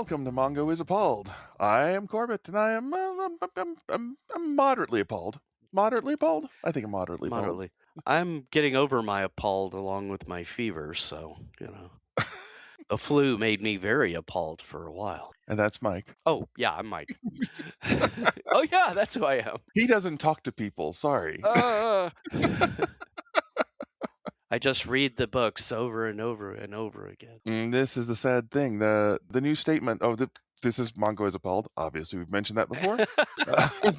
welcome to Mongo is Appalled. I am Corbett, and I am I'm moderately appalled. Moderately appalled? I think I'm moderately appalled. Moderately. I'm getting over my appalled along with my fever, so, The flu made me very appalled for a while. And that's Mike. Oh, yeah, I'm Mike. Oh, yeah, that's who I am. He doesn't talk to people, sorry. I just read the books over and over and over again. This is the sad thing. The new statement, this is Mongo is Appalled. Obviously, we've mentioned that before.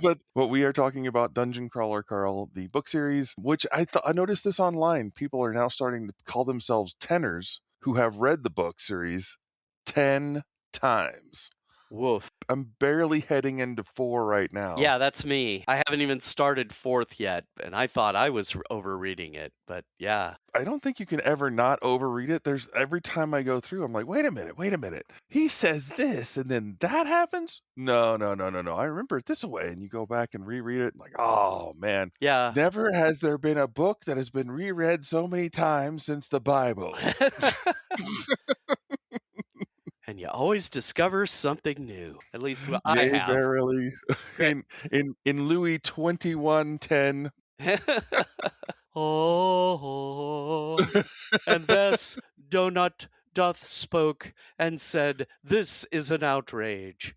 But what we are talking about, Dungeon Crawler Carl, the book series, which I noticed this online. People are now starting to call themselves tenors who have read the book series 10 times. Woof. I'm barely heading into 4 right now. Yeah, that's me. I haven't even started 4th yet, and I thought I was overreading it, but yeah. I don't think you can ever not overread it. Every time I go through, I'm like, wait a minute. He says this, and then that happens? No. I remember it this way. And you go back and reread it, like, oh, man. Yeah. Never has there been a book that has been reread so many times since the Bible. And you always discover something new. At least I have. Verily. in Louis 21:10. Oh, and thus Donut doth spoke and said, "This is an outrage."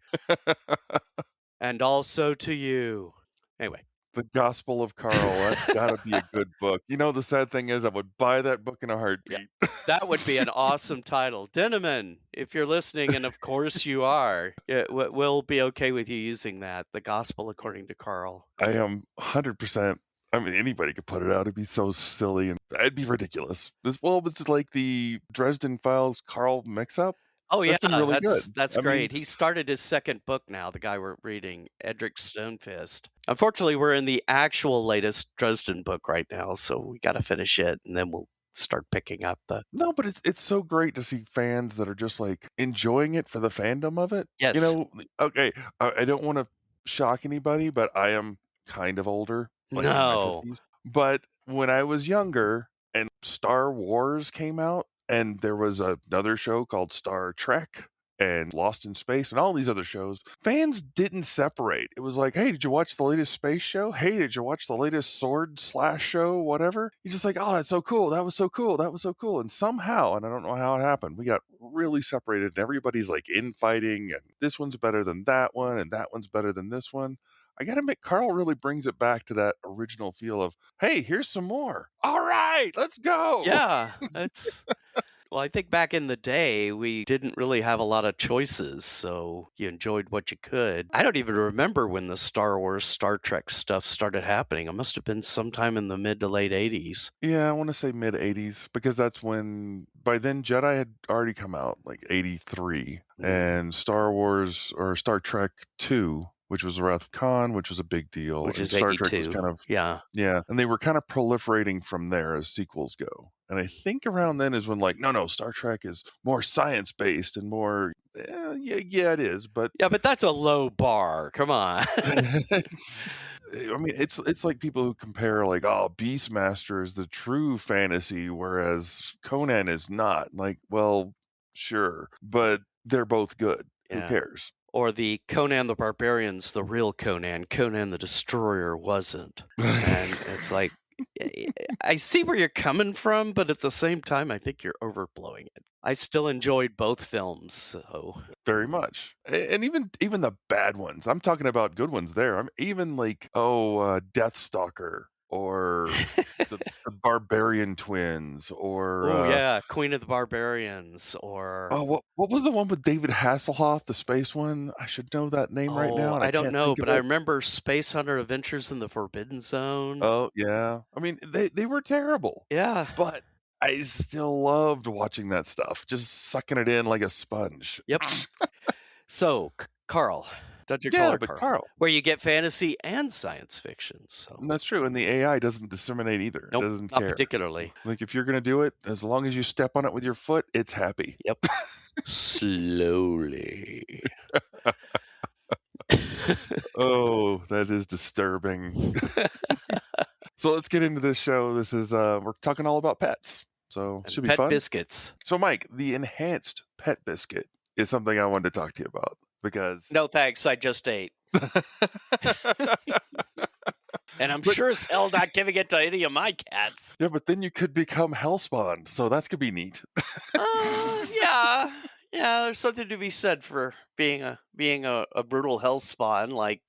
And also to you. Anyway. The Gospel of Carl. That's got to be a good book. The sad thing is I would buy that book in a heartbeat. Yeah, that would be an awesome title. Denneman, if you're listening, and of course you are, we'll be okay with you using that, The Gospel According to Carl. I am 100%. I mean, anybody could put it out. It'd be so silly, and it'd be ridiculous. It's like the Dresden Files Carl mix-up. Oh, yeah, really that's great. He started his second book now, the guy we're reading, Edric Stonefist. Unfortunately, we're in the actual latest Dresden book right now, so we got to finish it, and then we'll start picking up the... No, but it's so great to see fans that are just, like, enjoying it for the fandom of it. Yes. Okay, I don't want to shock anybody, but I am kind of older. Like No. in my 50s. But when I was younger and Star Wars came out, and there was another show called Star Trek and Lost in Space and all these other shows, fans didn't separate. It was like, hey, did you watch the latest space show? Hey, did you watch the latest sword / show? Whatever. You're just like, oh, that's so cool. That was so cool. That was so cool. And somehow, and I don't know how it happened, we got really separated, and everybody's like infighting, and this one's better than that one, and that one's better than this one. I gotta admit, Carl really brings it back to that original feel of, hey, here's some more. All right, let's go. Yeah, that's... Well, I think back in the day, we didn't really have a lot of choices, so you enjoyed what you could. I don't even remember when the Star Wars, Star Trek stuff started happening. It must have been sometime in the mid to late 80s. Yeah, I want to say mid 80s, because that's when, by then, Jedi had already come out, like 83, and Star Wars, or Star Trek 2, which was Wrath of Khan, which was a big deal. Which is Star 82. Trek was kind of... Yeah, and they were kind of proliferating from there as sequels go. And I think around then is when, like, no, Star Trek is more science-based and more... yeah, it is, but... Yeah, but that's a low bar. Come on. I mean, it's like people who compare, like, oh, Beastmaster is the true fantasy, whereas Conan is not. Like, well, sure, but they're both good. Yeah. Who cares? Or the Conan the Barbarian's the real Conan. Conan the Destroyer wasn't. And it's like, I see where you're coming from, but at the same time, I think you're overblowing it. I still enjoyed both films, so... Very much. And even the bad ones. I'm talking about good ones there. I'm even like, Deathstalker, or the Barbarian Twins, or... Oh, yeah, Queen of the Barbarians, or... Oh, what was the one with David Hasselhoff, the space one? I should know that name right now. I don't know, but I remember Space Hunter Adventures in the Forbidden Zone. Oh, yeah. I mean, they were terrible. Yeah. But I still loved watching that stuff, just sucking it in like a sponge. Yep. So, Carl... Carl, where you get fantasy and science fiction. So that's true, and the AI doesn't discriminate either. Nope, it doesn't not care. Particularly. Like, if you're going to do it, as long as you step on it with your foot, it's happy. Yep. Slowly. Oh, that is disturbing. So let's get into this show. This is we're talking all about pets. So it should be fun. Pet Biscuits. So, Mike, the enhanced Pet Biscuit is something I wanted to talk to you about because No thanks, I just ate. And I'm But sure as hell not giving it to any of my cats. yeah, but then you could become hellspawn, so that could be neat. Yeah. Yeah, there's something to be said for being a brutal hellspawn like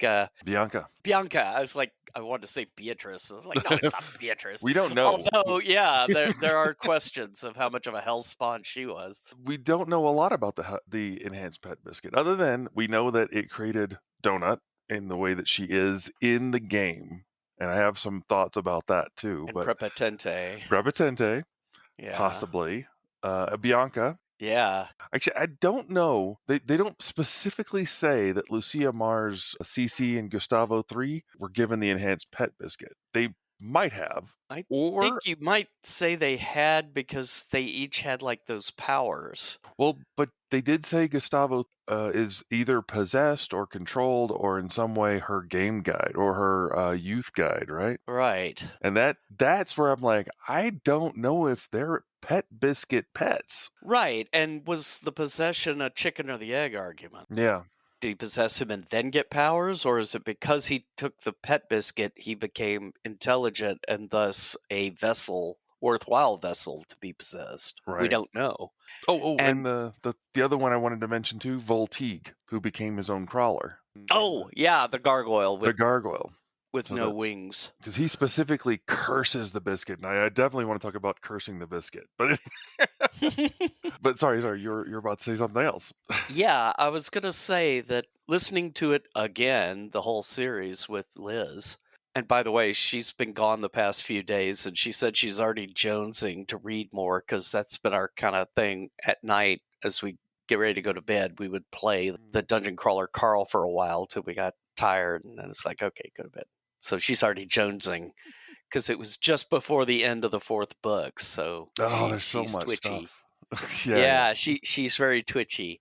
Bianca. Bianca. I wanted to say Beatrice. I was like, no, it's not Beatrice. We don't know. Although, yeah, there are questions of how much of a hellspawn she was. We don't know a lot about the enhanced pet biscuit, other than we know that it created Donut in the way that she is in the game, and I have some thoughts about that too. And But Prepotente. Prepotente, Yeah. possibly, Bianca. Yeah. Actually, I don't know. They don't specifically say that Lucia Mars, CC, and Gustavo 3 were given the enhanced pet biscuit. They might have, I or think you might say they had because they each had like those powers. well, but they did say Gustavo is either possessed or controlled or in some way her game guide or her youth guide, right? Right. And that's where I'm like, I don't know if they're pet biscuit pets. Right. And was the possession a chicken or the egg argument? Yeah. Did he possess him and then get powers? Or is it because he took the pet biscuit, he became intelligent and thus a worthwhile vessel to be possessed? We Right. don't know. And the other one I wanted to mention too, Voltigue, who became his own crawler. Oh, yeah, the gargoyle The gargoyle. with So no that's- wings. Because he specifically curses the biscuit, and I definitely want to talk about cursing the biscuit. But but sorry, you're about to say something else. Yeah, I was going to say that listening to it again, the whole series with Liz, and by the way, she's been gone the past few days, and she said she's already jonesing to read more because that's been our kind of thing at night as we get ready to go to bed. We would play the Dungeon Crawler Carl for a while till we got tired, and then it's like, okay, go to bed. So she's already jonesing because it was just before the end of the 4th book. So There's so she's much twitchy. stuff. Yeah, she's very twitchy.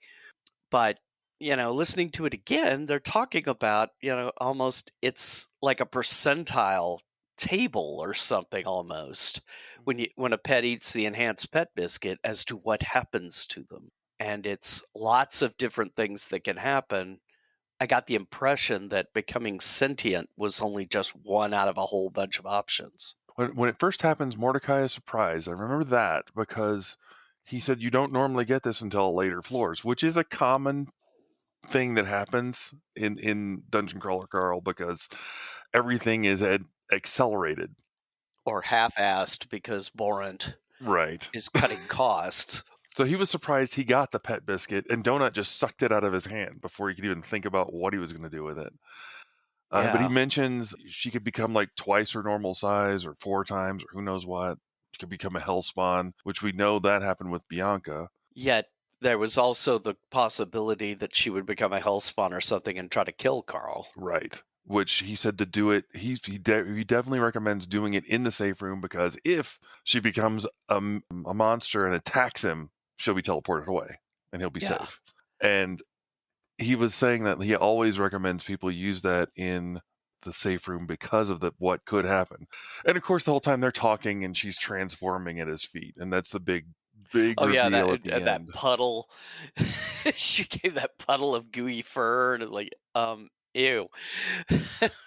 But, listening to it again, they're talking about, almost it's like a percentile table or something almost when a pet eats the enhanced pet biscuit as to what happens to them. And it's lots of different things that can happen. I got the impression that becoming sentient was only just one out of a whole bunch of options. When it first happens, Mordecai is surprised. I remember that because he said you don't normally get this until later floors, which is a common thing that happens in Dungeon Crawler Carl because everything is accelerated. Or half-assed because Borant Right. is cutting costs. So he was surprised he got the pet biscuit, and Donut just sucked it out of his hand before he could even think about what he was going to do with it. But he mentions she could become like twice her normal size or 4 times or who knows what. She could become a hellspawn, which we know that happened with Bianca. Yet there was also the possibility that she would become a hellspawn or something and try to kill Carl. Right. Which he said to do it, he definitely recommends doing it in the safe room because if she becomes a monster and attacks him, she'll be teleported away and he'll be safe. And he was saying that he always recommends people use that in the safe room because of what could happen. And of course, the whole time they're talking and she's transforming at his feet, and that's the big reveal at the end. That puddle. She gave that puddle of gooey fur, and it's like, ew.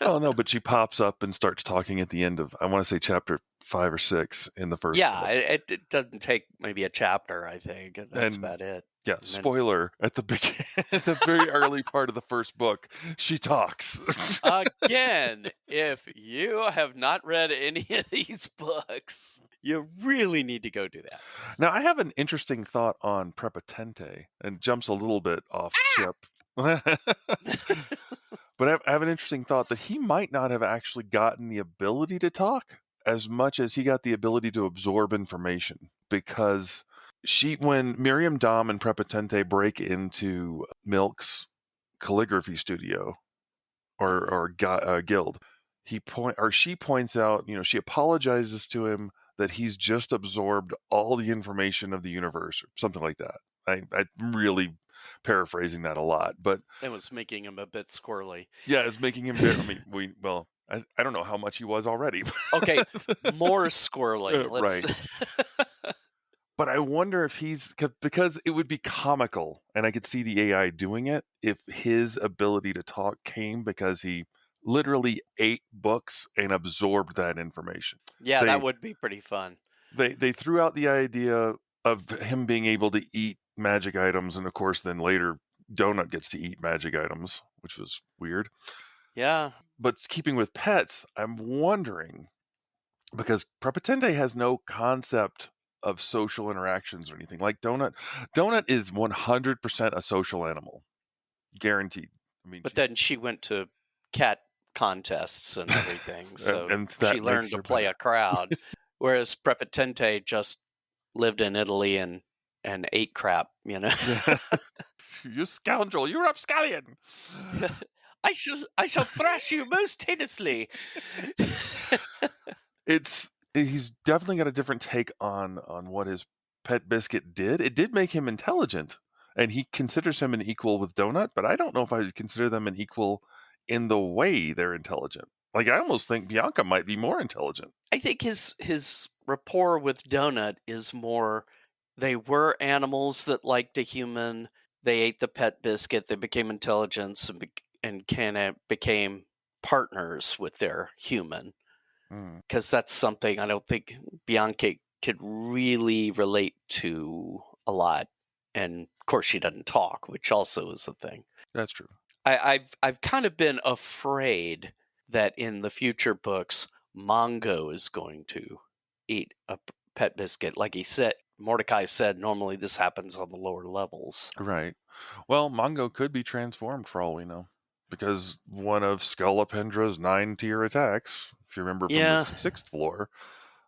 Oh no, but she pops up and starts talking at the end of, I want to say, chapter 5 or 6 in the first book. It doesn't take maybe a chapter, I think, and that's about it. Yeah, spoiler, at the at the very early part of the first book, she talks. Again, if you have not read any of these books, you really need to go do that. Now, I have an interesting thought on Prepotente, and jumps a little bit off ship. But I have an interesting thought that he might not have actually gotten the ability to talk as much as he got the ability to absorb information, because when Miriam Dom and Prepotente break into Milk's calligraphy studio or guild, she points out, she apologizes to him that he's just absorbed all the information of the universe, or something like that. I'm really paraphrasing that a lot, but it was making him a bit squirrely. Yeah, it's making him very, I don't know how much he was already. Okay, more squirrely. Right. But I wonder if because it would be comical, and I could see the AI doing it, if his ability to talk came because he literally ate books and absorbed that information. Yeah, that They would be pretty fun. they threw out the idea of him being able to eat magic items, and of course then later Donut gets to eat magic items, which was weird. Yeah. But keeping with pets, I'm wondering, because Prepotente has no concept of social interactions or anything. Like Donut is 100% a social animal, guaranteed. I mean, But then she went to cat contests and everything, so and she that learned makes to her play better. a crowd. Whereas Prepotente just lived in Italy and ate crap, you know. You scoundrel! You rapscallion! I shall thrash you most heinously. He's definitely got a different take on what his pet biscuit did. It did make him intelligent, and he considers him an equal with Donut, but I don't know if I would consider them an equal in the way they're intelligent. Like, I almost think Bianca might be more intelligent. I think his rapport with Donut is more, they were animals that liked a human. They ate the pet biscuit. They became intelligence and kind of became partners with their human. Because that's something I don't think Bianca could really relate to a lot. And of course, she doesn't talk, which also is a thing. That's true. I've kind of been afraid that in the future books, Mongo is going to eat a pet biscuit. Like Mordecai said, normally this happens on the lower levels. Right. Well, Mongo could be transformed for all we know, because one of Skelependra's 9-tier attacks, if you remember from the 6th floor,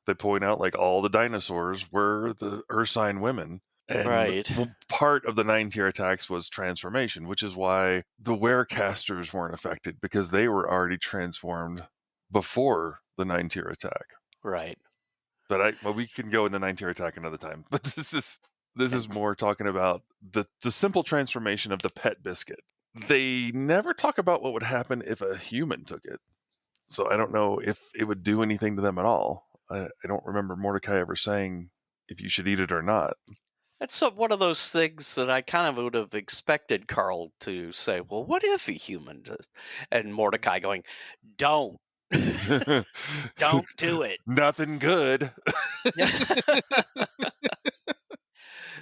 they point out like all the dinosaurs were the Ursine women. And right. Part of the 9-tier attacks was transformation, which is why the Werecasters weren't affected, because they were already transformed before the 9-tier attack. Right. But we can go into 9-tier attack another time. But this is more talking about the simple transformation of the pet biscuit. They never talk about what would happen if a human took it. So I don't know if it would do anything to them at all. I don't remember Mordecai ever saying if you should eat it or not. That's one of those things that I kind of would have expected Carl to say, well, what if a human does? And Mordecai going, don't. Don't do it. Nothing good.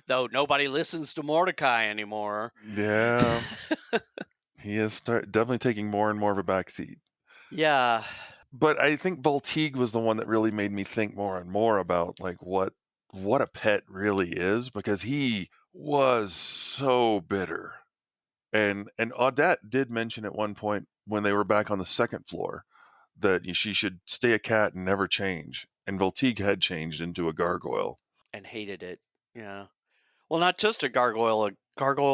Though nobody listens to Mordecai anymore. Yeah. He is definitely taking more and more of a backseat. Yeah. But I think Voltigue was the one that really made me think more and more about like what a pet really is, because he was so bitter. And Audette did mention at one point when they were back on the 2nd floor that she should stay a cat and never change. And Voltigue had changed into a gargoyle. And hated it. Yeah. Well, not just a gargoyle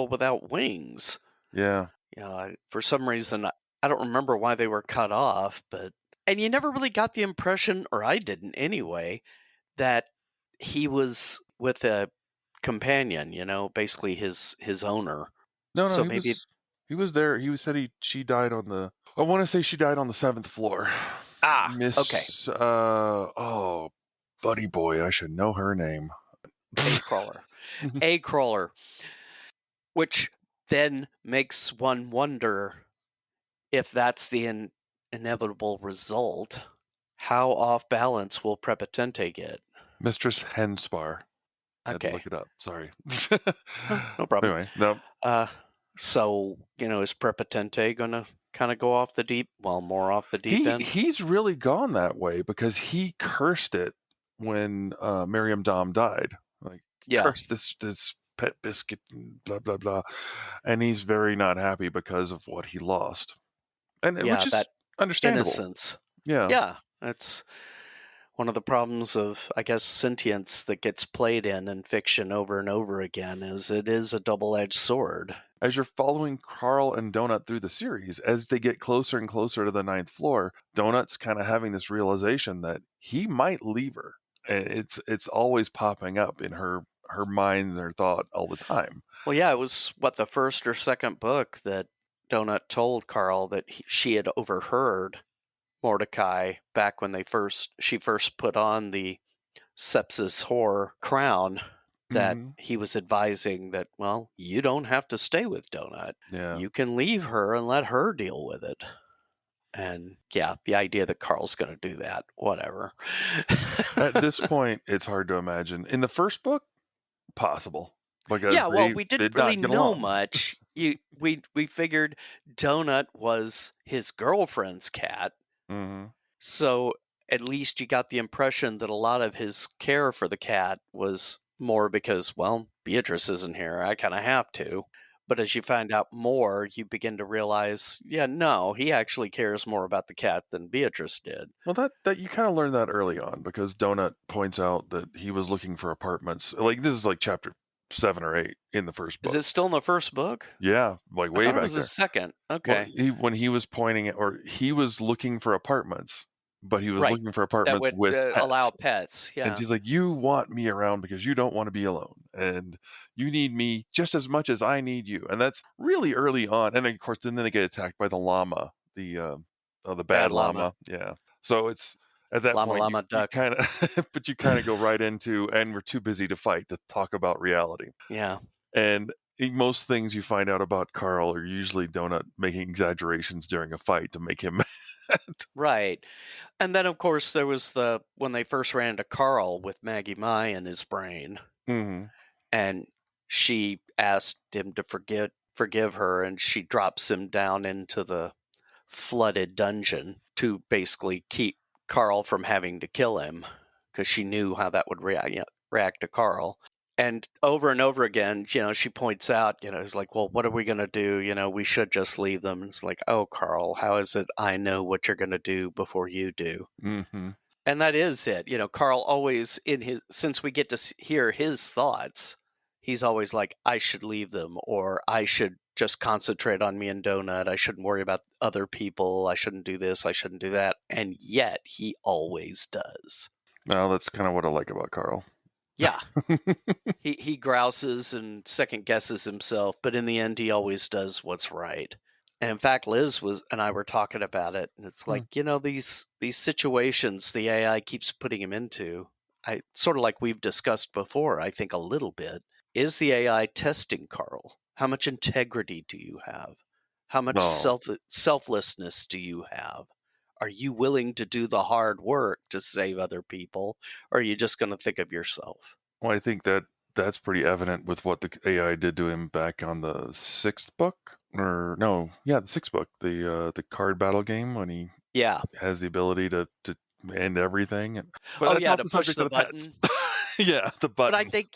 without wings. Yeah. For some reason, I don't remember why they were cut off, and you never really got the impression, or I didn't anyway, that he was with a companion, basically his owner. No, so he was there. She died on the, I want to say she died on the 7th floor. Okay. Oh, buddy boy, I should know her name. A crawler. Which then makes one wonder if that's the inevitable result. How off balance will Prepotente get? Mistress Henspar. Okay. I had to look it up. Sorry. No problem. Anyway, no. So, is Prepotente going to kind of go off the deep, more off the deep end? He's really gone that way because he cursed it when Miriam Dom died. Like, curse this pet biscuit and blah, blah, blah. And he's very not happy because of what he lost. And which is that understandable. Innocence. Yeah. Yeah. That's one of the problems of, I guess, sentience that gets played in fiction over and over again is it is a double-edged sword. As you're following Carl and Donut through the series, as they get closer and closer to the 9th floor, Donut's kind of having this realization that he might leave her. And it's always popping up in her mind and her thought all the time. Well, yeah, it was, the first or second book that Donut told Carl that she had overheard Mordecai back when she first put on the sepsis whore crown. that Mhm. he was advising that, well, you don't have to stay with Donut. Yeah. You can leave her and let her deal with it. And yeah, the idea that Carl's going to do that, whatever. At this point, it's hard to imagine. In the first book, possible, because Yeah, well, they we didn't did really not get know along. much. We figured Donut was his girlfriend's cat, Mhm. so at least you got the impression that a lot of his care for the cat was more because, well, Beatrice isn't here. I kind of have to. But as you find out more, you begin to realize, yeah, no, he actually cares more about the cat than Beatrice did. Well, that you kinda learn that early on because Donut points out that he was looking for apartments. Like, this is, like, chapter 7 or 8 in the first Is book. it still in the first book? Yeah, like, I way thought it back was the there. second. Well, Okay. when he was pointing at or he was looking for apartments, but he was Right. looking for That apartments would with allow pets. pets. And Yeah. she's like, "You want me around because you don't wanna be alone, and you need me just as much as I need you." And that's really early on, and then, of course, then they get attacked by the llama, the Bad bad llama. llama, yeah. So it's at that Llama point, llama you duck. kinda but you kinda go right into, "And we're too busy to fight to talk about reality." Yeah. And most things you find out about Carl are usually Donut making exaggerations during a fight to make him mad. Right. And then of course there was the when they first ran into Carl with Maggie Mai in his brain Mhm. and she asked him to forgive her and she drops him down into the flooded dungeon to basically keep Carl from having to kill him because she knew how that would react to Carl. And over again, she points out, it's like, well, what are we going to do? We should just leave them. And it's like, oh, Carl, how is it I know what you're going to do before you do? Mhm. And that is it. Carl always since we get to hear his thoughts, he's always like, I should leave them, or I should just concentrate on me and Donut. I shouldn't worry about other people. I shouldn't do this. I shouldn't do that. And yet he always does. Well, that's kinda what I like about Carl. Yeah. He grouses and second guesses himself, but in the end he always does what's right. And in fact, Liz and I were talking about it, and it's Hmm. like, these situations the AI keeps putting him into, I sort of like we've discussed before, I think a little bit. Is the AI testing Carl? How much integrity do you have? How much No. selflessness do you have? Are you willing to do the hard work to save other people, or are you just going to think of yourself? Well, I think that's pretty evident with what the AI did to him back on the 6th book, or no, yeah, the 6th book, the card battle game when he Yeah. has the ability to end everything, but Oh, that's yeah, not to the push subject of the the pets. button. Yeah, the But I button. think,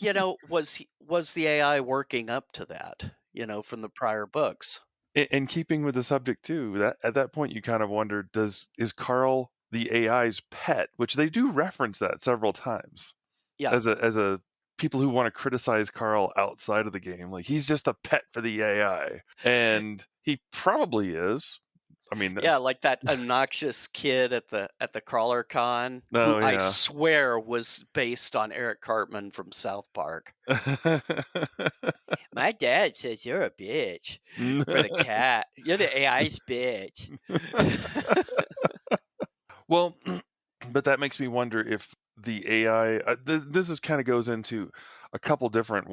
was the AI working up to that, from the prior books? In keeping with the subject too, that at that point you kind of wonder, is Carl the AI's pet? Which they do reference that several times. Yeah. As a people who wanna criticize Carl outside of the game, like, he's just a pet for the AI, and he probably is. I mean, Yeah, that's like that obnoxious kid at the crawler con who oh, I yeah. swear was based on Eric Cartman from South Park. My dad says you're a bitch for the cat. You're the AI's bitch. Well, but that makes me wonder if the AI this is kinda goes into a couple different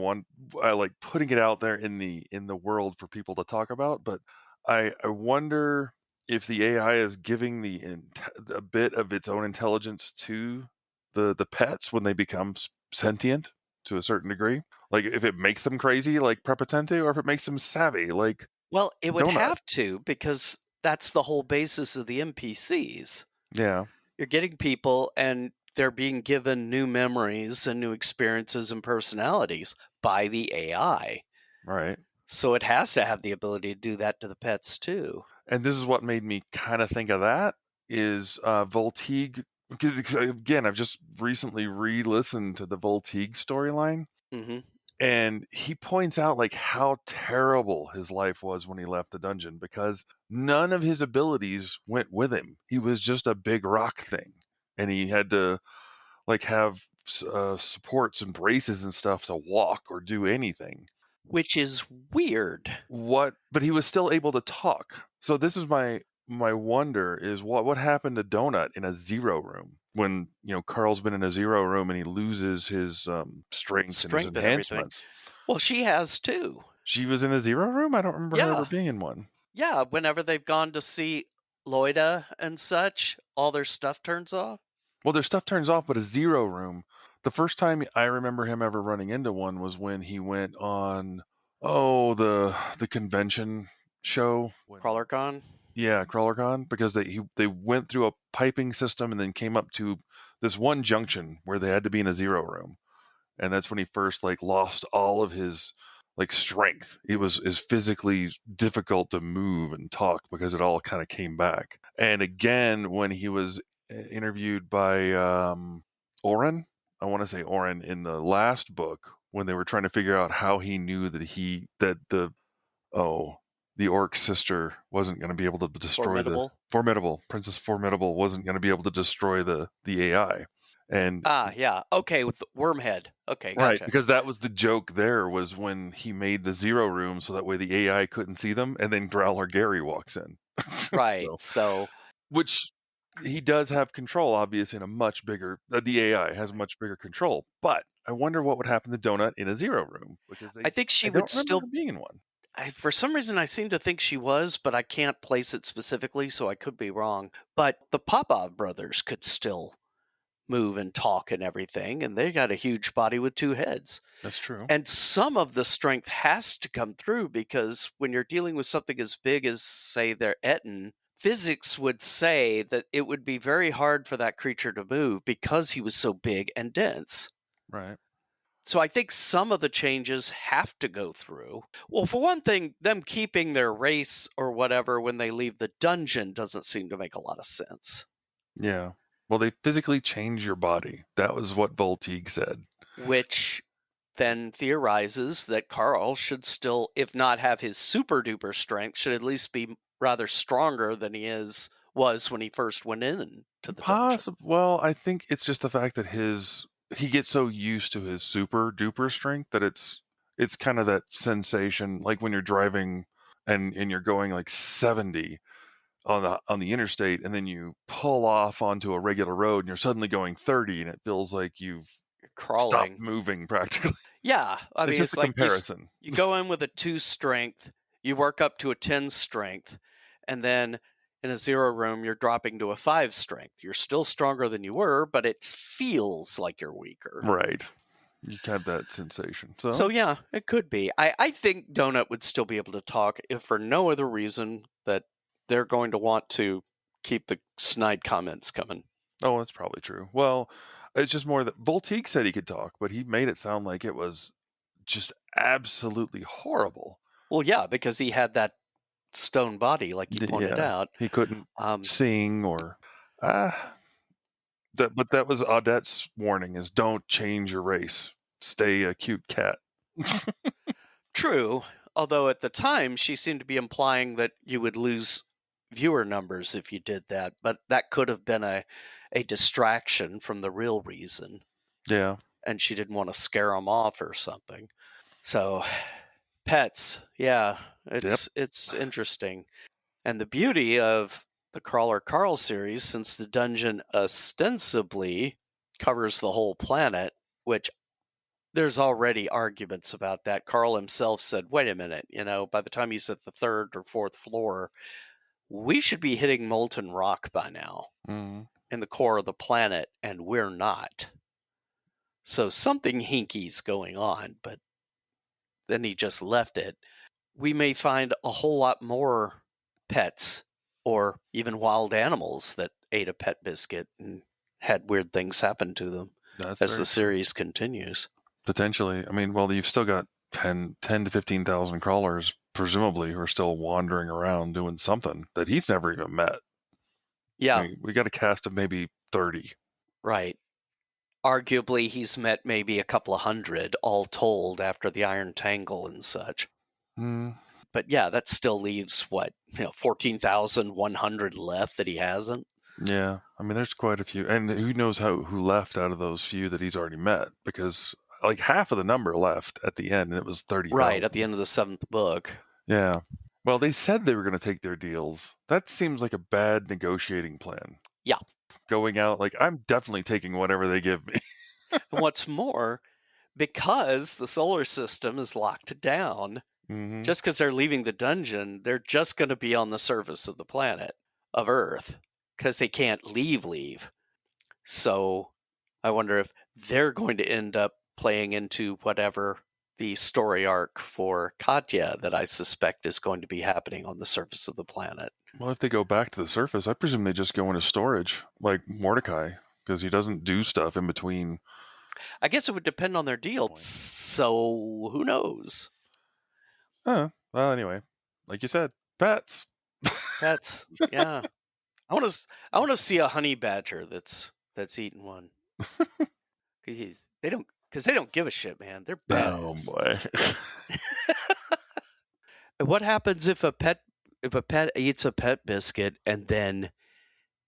like, putting it out there in the world for people to talk about, but I wonder if the AI is giving a bit of its own intelligence to the pets when they become sentient to a certain degree. Like, if it makes them crazy like Prepotente or if it makes them savvy like Well, it would Donut. have to because that's the whole basis of the NPCs. Yeah, You're getting people and they're being given new memories and new experiences and personalities by the AI. right. So it has to have the ability to do that to the pets too. And this is what made me kinda think of that is, Voltigue because again, I've just recently re-listened to the Voltigue storyline, Hmm. and he points out, like, how terrible his life was when he left the dungeon because none of his abilities went with him. He was just a big rock thing, and he had to, like, have supports and braces and stuff to walk or do anything. Which is weird. But he was still able to talk. So this is my wonder is what happened to Donut in a zero room? when Carl's been in a zero room and he loses his strength and his Strength and everything. enhancements. Well, she has too. She was in a zero room? I don't remember her ever being in one. Yeah, whenever they've gone to see Loida and such, all their stuff turns off. Well, their stuff turns off, but a zero room. The first time I remember him ever running into one was when he went on the convention show. CrawlerCon? Yeah, CrawlerCon, because they went through a piping system and then came up to this one junction where they had to be in a zero room. And that's when he first lost all of his strength. It was physically difficult to move and talk because it all kind of came back. And again, when he was interviewed by Oren, I want to say Oren, in the last book, when they were trying to figure out how he knew that the orc sister wasn't going to be able to destroy Princess Formidable wasn't going to be able to destroy the AI. And okay, with the Wormhead. Okay, right, gotcha. because that was the joke. There was when he made the zero room so that way the AI couldn't see them, and then Growler Gary walks in. Right. So which he does have control, obviously, in a much bigger. The AI has much bigger control, but I wonder what would happen to Donut in a zero room, because I think she don't would remember still her being in one. for some reason, I seem to think she was, but I can't place it specifically, so I could be wrong. But the Popov brothers could still move and talk and everything, and they got a huge body with two heads. That's true. And some of the strength has to come through, because when you're dealing with something as big as, say, their Etten, physics would say that it would be very hard for that creature to move because he was so big and dense. Right. So I think some of the changes have to go through. Well, for one thing, them keeping their race or whatever when they leave the dungeon doesn't seem to make a lot of sense. Yeah. Well, they physically change your body. That was what Volteague said. Which then theorizes that Carl should still, if not have his super duper strength, should at least be rather stronger than he was when he first went into the dungeon. Well, I think it's just the fact that he gets so used to his super duper strength that it's kind of that sensation, like when you're driving and you're going 70 on the interstate, and then you pull off onto a regular road and you're suddenly going 30, and it feels like you've stopped moving practically. Yeah, I mean, it's just a comparison. You go in with a 2 strength, you work up to a 10 strength, and then in a zero room, you're dropping to a 5 strength. You're still stronger than you were, but it feels like you're weaker. Right. You have that sensation. So yeah, it could be. I think Donut would still be able to talk, if for no other reason that they're going to want to keep the snide comments coming. Oh, that's probably true. Well, it's just more that Volteague said he could talk, but he made it sound like it was just absolutely horrible. Well, yeah, because he had that stone body, like you pointed out. He couldn't sing or but that was Audette's warning, is don't change your race. Stay a cute cat. True, although at the time she seemed to be implying that you would lose viewer numbers if you did that, but that could have been a distraction from the real reason. Yeah. And she didn't want to scare them off or something. So, pets, yeah, it's interesting. And the beauty of the Crawler Carl series, since the dungeon ostensibly covers the whole planet, which there's already arguments about that. Carl himself said, wait a minute, by the time he's at the 3rd or 4th floor, we should be hitting molten rock by now in the core of the planet, and we're not. So something hinky's going on, but then he just left it. We may find a whole lot more pets or even wild animals that ate a pet biscuit and had weird things happen to them as the series continues. Potentially. I mean, well, you've still got 10 to 15,000 crawlers, presumably, who are still wandering around doing something that he's never even met. Yeah. I mean, we got a cast of maybe 30. Right. Arguably, he's met maybe a couple of hundred, all told, after the Iron Tangle and such. But yeah, that still leaves, 14,100 left that he hasn't? Yeah. I mean, there's quite a few. And who knows who left out of those few that he's already met, because half of the number left at the end, and it was 30,000. Right, at the end of the 7th book. Yeah. Well, they said they were going to take their deals. That seems like a bad negotiating plan. Yeah. going out like, I'm definitely taking whatever they give me. And what's more, because the solar system is locked down, Mm-hmm. just because they're leaving the dungeon, they're just going to be on the surface of the planet of Earth because they can't leave. So I wonder if they're going to end up playing into whatever the story arc for Katya that I suspect is going to be happening on the surface of the planet. Well, if they go back to the surface, I presume they just go into storage, like Mordecai, because he doesn't do stuff in between. I guess it would depend on their deal. So who knows? Well, anyway, like you said, pets. Pets, yeah. I want to see a honey badger that's eating one. They don't give a shit, man. They're badass. Oh boy. What happens if a pet eats a pet biscuit and then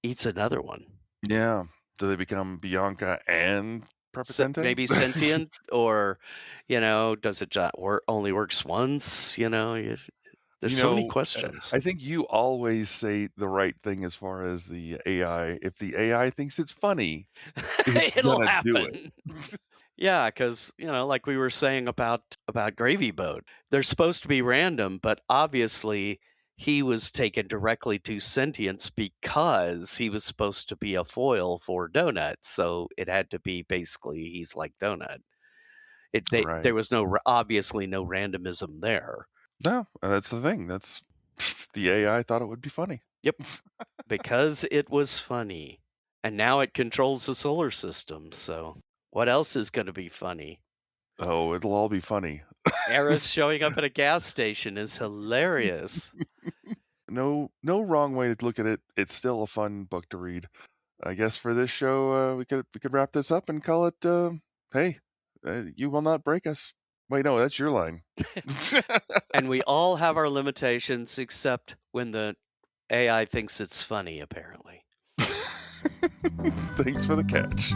eats another one? Yeah. Do they become Bianca and Prepotente? Maybe sentient, or does it only works once? There's so many questions. I think you always say the right thing as far as the AI. If the AI thinks it's funny, it's It'll gonna do happen. it. Yeah, because like we were saying about Gravy Boat, they're supposed to be random, but obviously he was taken directly to sentience because he was supposed to be a foil for Donut, so it had to be basically he's like Donut. Right. There was obviously no randomism there. No, that's the thing. That's the AI thought it would be funny. Yep, because it was funny, and now it controls the solar system. So what else is going to be funny? Oh, it'll all be funny. Eris showing up at a gas station is hilarious. No wrong way to look at it. It's still a fun book to read. I guess for this show, we could wrap this up and call it. Hey, you will not break us. Wait, no, that's your line. And we all have our limitations, except when the AI thinks it's funny, apparently. Thanks for the catch.